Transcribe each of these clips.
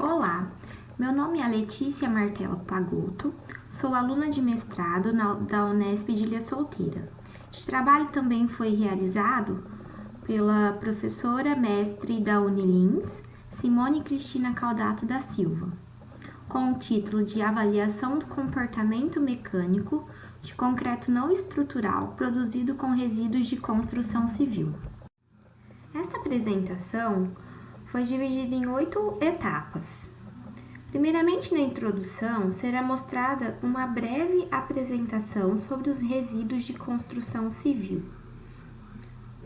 Olá, meu nome é Letícia Martella Pagotto, sou aluna de mestrado da Unesp de Ilha Solteira. Este trabalho também foi realizado pela professora mestre da Unilins, Simone Cristina Caldato da Silva, com o título de Avaliação do Comportamento Mecânico de Concreto Não Estrutural produzido com resíduos de construção civil. Esta apresentação foi dividida em 8 etapas. Primeiramente, na introdução, será mostrada uma breve apresentação sobre os resíduos de construção civil.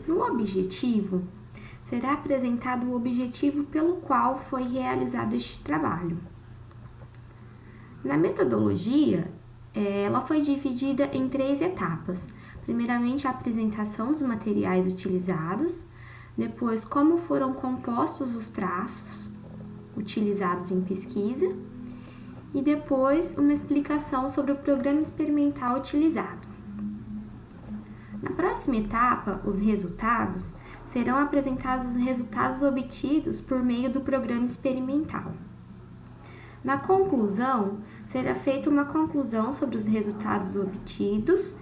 No objetivo, será apresentado o objetivo pelo qual foi realizado este trabalho. Na metodologia, ela foi dividida em 3 etapas. Primeiramente, a apresentação dos materiais utilizados, depois, como foram compostos os traços utilizados em pesquisa e depois uma explicação sobre o programa experimental utilizado. Na próxima etapa, os resultados, serão apresentados os resultados obtidos por meio do programa experimental. Na conclusão, será feita uma conclusão sobre os resultados obtidos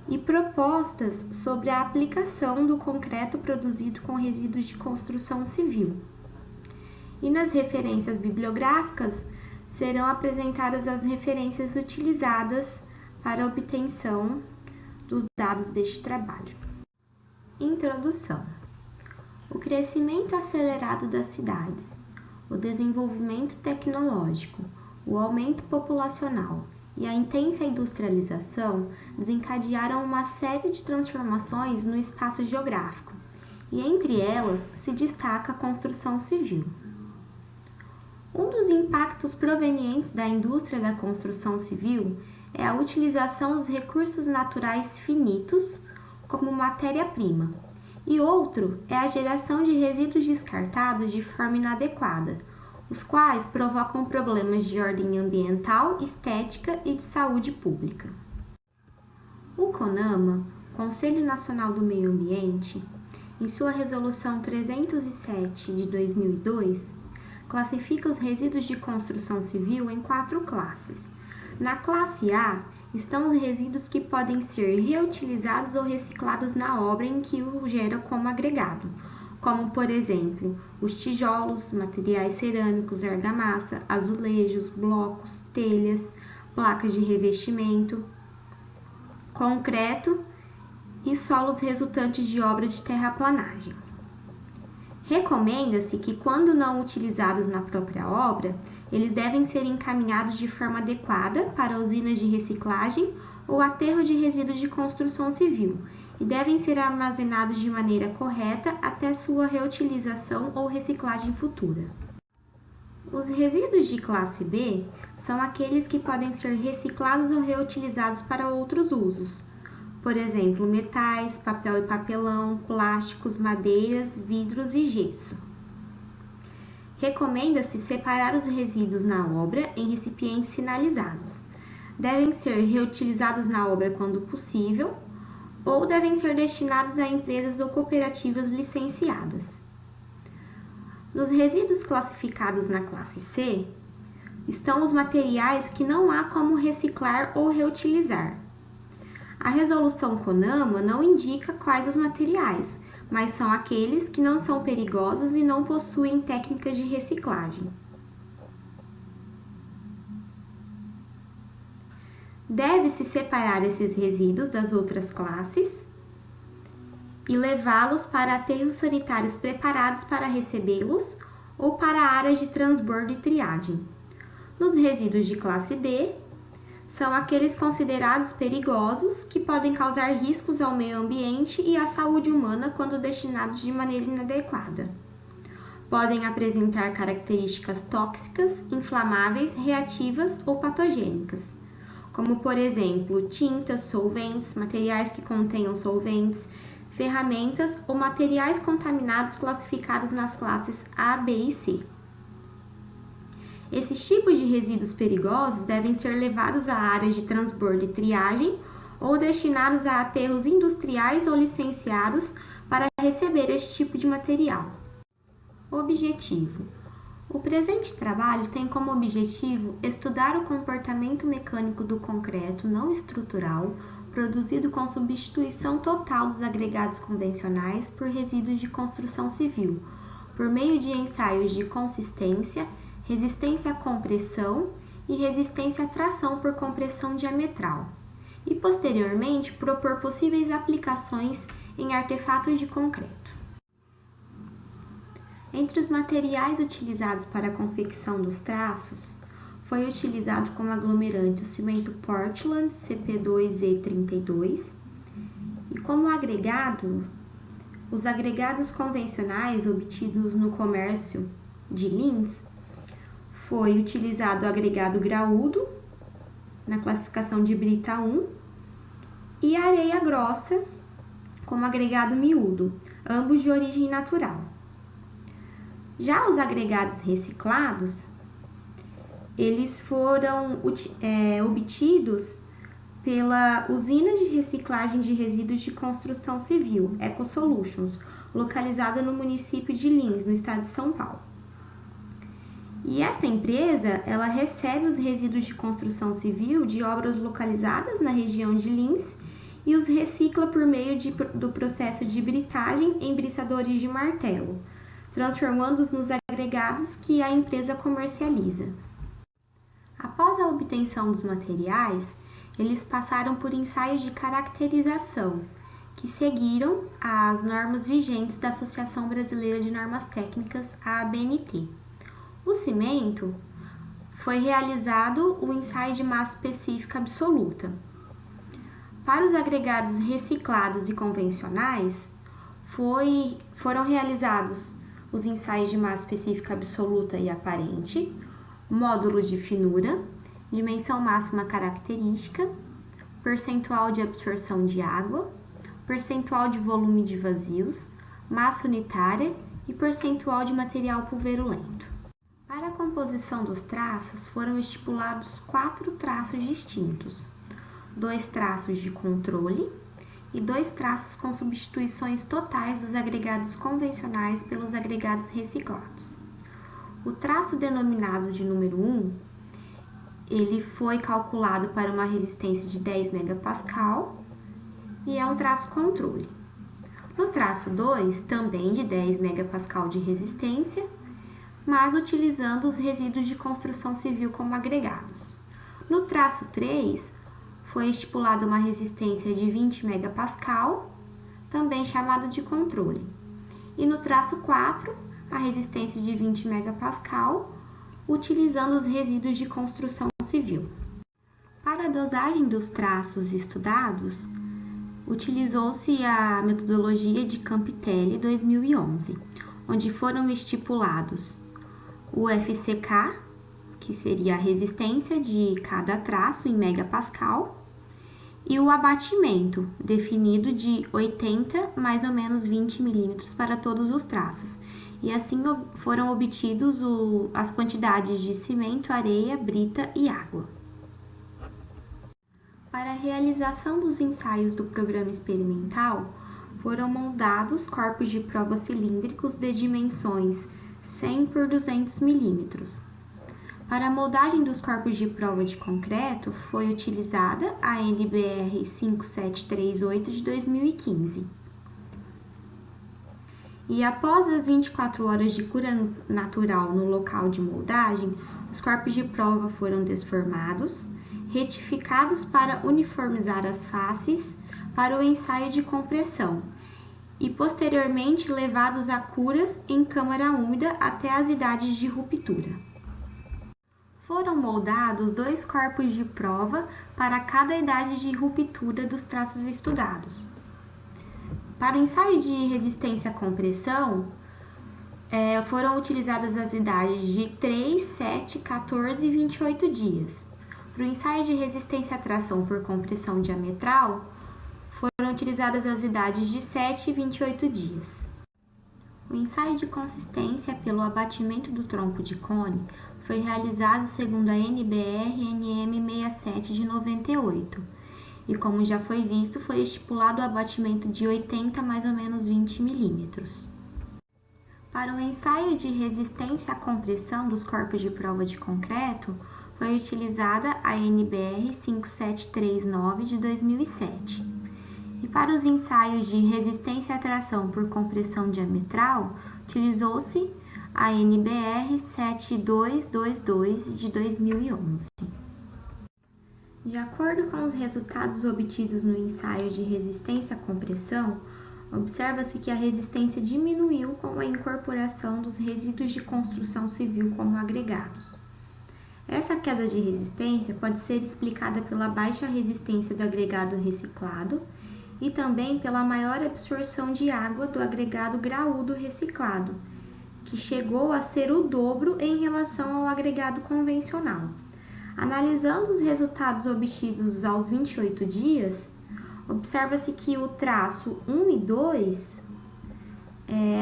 e propostas sobre a aplicação do concreto produzido com resíduos de construção civil. E nas referências bibliográficas, serão apresentadas as referências utilizadas para a obtenção dos dados deste trabalho. Introdução: o crescimento acelerado das cidades, o desenvolvimento tecnológico, o aumento populacional e a intensa industrialização desencadearam uma série de transformações no espaço geográfico, e entre elas se destaca a construção civil. Um dos impactos provenientes da indústria da construção civil é a utilização dos recursos naturais finitos como matéria-prima, e outro é a geração de resíduos descartados de forma inadequada, os quais provocam problemas de ordem ambiental, estética e de saúde pública. O CONAMA, Conselho Nacional do Meio Ambiente, em sua Resolução 307 de 2002, classifica os resíduos de construção civil em 4 classes. Na classe A estão os resíduos que podem ser reutilizados ou reciclados na obra em que o gera como agregado, como, por exemplo, os tijolos, materiais cerâmicos, argamassa, azulejos, blocos, telhas, placas de revestimento, concreto e solos resultantes de obra de terraplanagem. Recomenda-se que, quando não utilizados na própria obra, eles devem ser encaminhados de forma adequada para usinas de reciclagem ou aterro de resíduos de construção civil e devem ser armazenados de maneira correta até sua reutilização ou reciclagem futura. Os resíduos de classe B são aqueles que podem ser reciclados ou reutilizados para outros usos. Por exemplo, metais, papel e papelão, plásticos, madeiras, vidros e gesso. Recomenda-se separar os resíduos na obra em recipientes sinalizados. Devem ser reutilizados na obra quando possível ou devem ser destinados a empresas ou cooperativas licenciadas. Nos resíduos classificados na classe C, estão os materiais que não há como reciclar ou reutilizar. A resolução CONAMA não indica quais os materiais, mas são aqueles que não são perigosos e não possuem técnicas de reciclagem. Deve-se separar esses resíduos das outras classes e levá-los para aterros sanitários preparados para recebê-los ou para áreas de transbordo e triagem. Nos resíduos de classe D, são aqueles considerados perigosos que podem causar riscos ao meio ambiente e à saúde humana quando destinados de maneira inadequada. Podem apresentar características tóxicas, inflamáveis, reativas ou patogênicas, como, por exemplo, tintas, solventes, materiais que contenham solventes, ferramentas ou materiais contaminados classificados nas classes A, B e C. Esses tipos de resíduos perigosos devem ser levados a áreas de transbordo e triagem ou destinados a aterros industriais ou licenciados para receber este tipo de material. Objetivo: O presente trabalho tem como objetivo estudar o comportamento mecânico do concreto não estrutural produzido com substituição total dos agregados convencionais por resíduos de construção civil, por meio de ensaios de consistência, resistência à compressão e resistência à tração por compressão diametral, e posteriormente propor possíveis aplicações em artefatos de concreto. Entre os materiais utilizados para a confecção dos traços, foi utilizado como aglomerante o cimento Portland CP2E32 e como agregado, os agregados convencionais obtidos no comércio de Linz, foi utilizado o agregado graúdo, na classificação de Brita 1, e a areia grossa, como agregado miúdo, ambos de origem natural. Já os agregados reciclados, eles foram obtidos pela usina de reciclagem de resíduos de construção civil, EcoSolutions, localizada no município de Linz, no estado de São Paulo. E essa empresa, ela recebe os resíduos de construção civil de obras localizadas na região de Linz e os recicla por meio do processo de britagem em britadores de martelo, transformando-os nos agregados que a empresa comercializa. Após a obtenção dos materiais, eles passaram por ensaios de caracterização, que seguiram as normas vigentes da Associação Brasileira de Normas Técnicas, a ABNT. O cimento foi realizado o ensaio de massa específica absoluta. Para os agregados reciclados e convencionais, foram realizados os ensaios de massa específica absoluta e aparente, módulo de finura, dimensão máxima característica, percentual de absorção de água, percentual de volume de vazios, massa unitária e percentual de material pulverulento. Para a composição dos traços, foram estipulados 4 traços distintos, 2 traços de controle e 2 traços com substituições totais dos agregados convencionais pelos agregados reciclados. O traço denominado de número 1, ele foi calculado para uma resistência de 10 MPa e é um traço controle. No traço 2, também de 10 MPa de resistência, mas utilizando os resíduos de construção civil como agregados. No traço 3, foi estipulada uma resistência de 20 MPa, também chamado de controle. E no traço 4, a resistência de 20 MPa, utilizando os resíduos de construção civil. Para a dosagem dos traços estudados, utilizou-se a metodologia de Campitelli 2011, onde foram estipulados o FCK, que seria a resistência de cada traço em megapascal, e o abatimento, definido de 80 mais ou menos 20 milímetros para todos os traços. E assim foram obtidos as quantidades de cimento, areia, brita e água. Para a realização dos ensaios do programa experimental, foram moldados corpos de prova cilíndricos de dimensões 100 por 200 milímetros. Para a moldagem dos corpos de prova de concreto, foi utilizada a NBR 5738 de 2015. E após as 24 horas de cura natural no local de moldagem, os corpos de prova foram desformados, retificados para uniformizar as faces para o ensaio de compressão e posteriormente levados à cura em câmara úmida até as idades de ruptura. Foram moldados 2 corpos de prova para cada idade de ruptura dos traços estudados. Para o ensaio de resistência à compressão, foram utilizadas as idades de 3, 7, 14 e 28 dias. Para o ensaio de resistência à tração por compressão diametral, foram utilizadas as idades de 7 e 28 dias. O ensaio de consistência pelo abatimento do tronco de cone foi realizado segundo a NBR-NM67 de 98, e como já foi visto, foi estipulado o abatimento de 80 mais ou menos 20 milímetros. Para o ensaio de resistência à compressão dos corpos de prova de concreto, foi utilizada a NBR 5739 de 2007. E para os ensaios de resistência à tração por compressão diametral, utilizou-se a NBR 7222 de 2011. De acordo com os resultados obtidos no ensaio de resistência à compressão, observa-se que a resistência diminuiu com a incorporação dos resíduos de construção civil como agregados. Essa queda de resistência pode ser explicada pela baixa resistência do agregado reciclado e também pela maior absorção de água do agregado graúdo reciclado, que chegou a ser o dobro em relação ao agregado convencional. Analisando os resultados obtidos aos 28 dias, observa-se que o traço 1 e 2,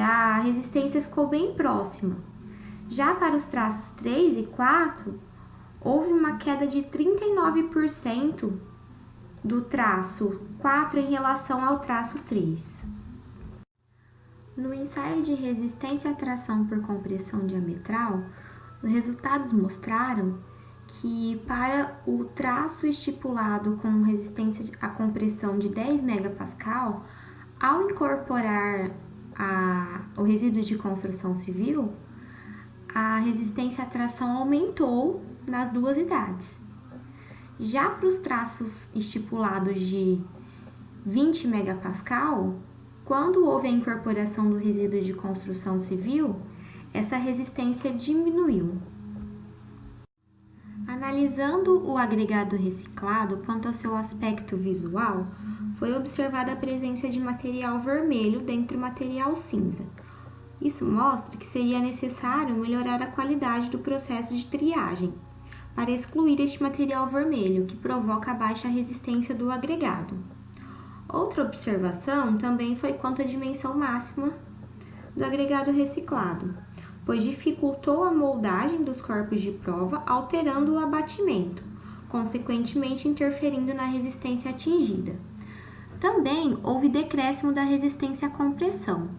a resistência ficou bem próxima. Já para os traços 3 e 4, houve uma queda de 39% do traço 4 em relação ao traço 3. No ensaio de resistência à tração por compressão diametral, os resultados mostraram que para o traço estipulado com resistência à compressão de 10 MPa, ao incorporar o resíduo de construção civil, a resistência à tração aumentou nas duas idades. Já para os traços estipulados de 20 MPa, quando houve a incorporação do resíduo de construção civil, essa resistência diminuiu. Analisando o agregado reciclado quanto ao seu aspecto visual, foi observada a presença de material vermelho dentro do material cinza. Isso mostra que seria necessário melhorar a qualidade do processo de triagem para excluir este material vermelho, que provoca a baixa resistência do agregado. Outra observação também foi quanto à dimensão máxima do agregado reciclado, pois dificultou a moldagem dos corpos de prova, alterando o abatimento, consequentemente interferindo na resistência atingida. Também houve decréscimo da resistência à compressão.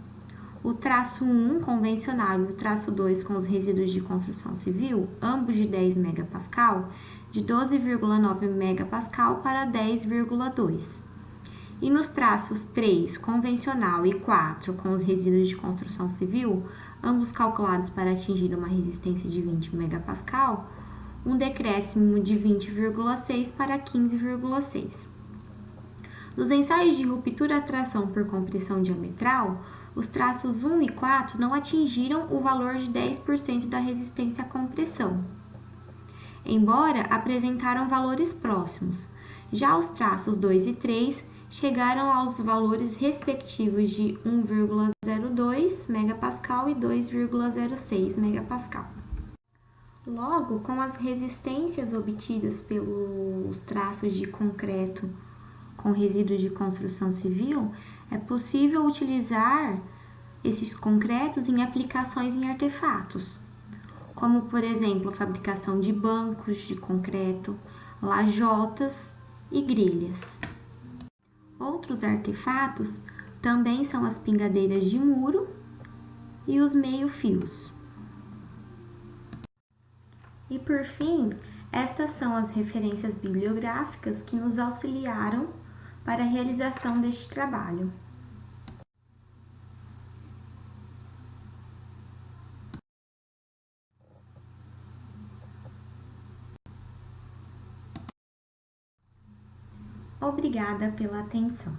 O traço 1 convencional e o traço 2 com os resíduos de construção civil, ambos de 10 MPa, de 12,9 MPa para 10,2. E nos traços 3 convencional e 4 com os resíduos de construção civil, ambos calculados para atingir uma resistência de 20 MPa, um decréscimo de 20,6 para 15,6. Nos ensaios de ruptura à tração por compressão diametral, os traços 1 e 4 não atingiram o valor de 10% da resistência à compressão, embora apresentaram valores próximos. Já os traços 2 e 3 chegaram aos valores respectivos de 1,02 MPa e 2,06 MPa. Logo, com as resistências obtidas pelos traços de concreto com resíduos de construção civil, é possível utilizar esses concretos em aplicações em artefatos, como, por exemplo, a fabricação de bancos de concreto, lajotas e grelhas. Outros artefatos também são as pingadeiras de muro e os meio-fios. E por fim, estas são as referências bibliográficas que nos auxiliaram para a realização deste trabalho. Obrigada pela atenção.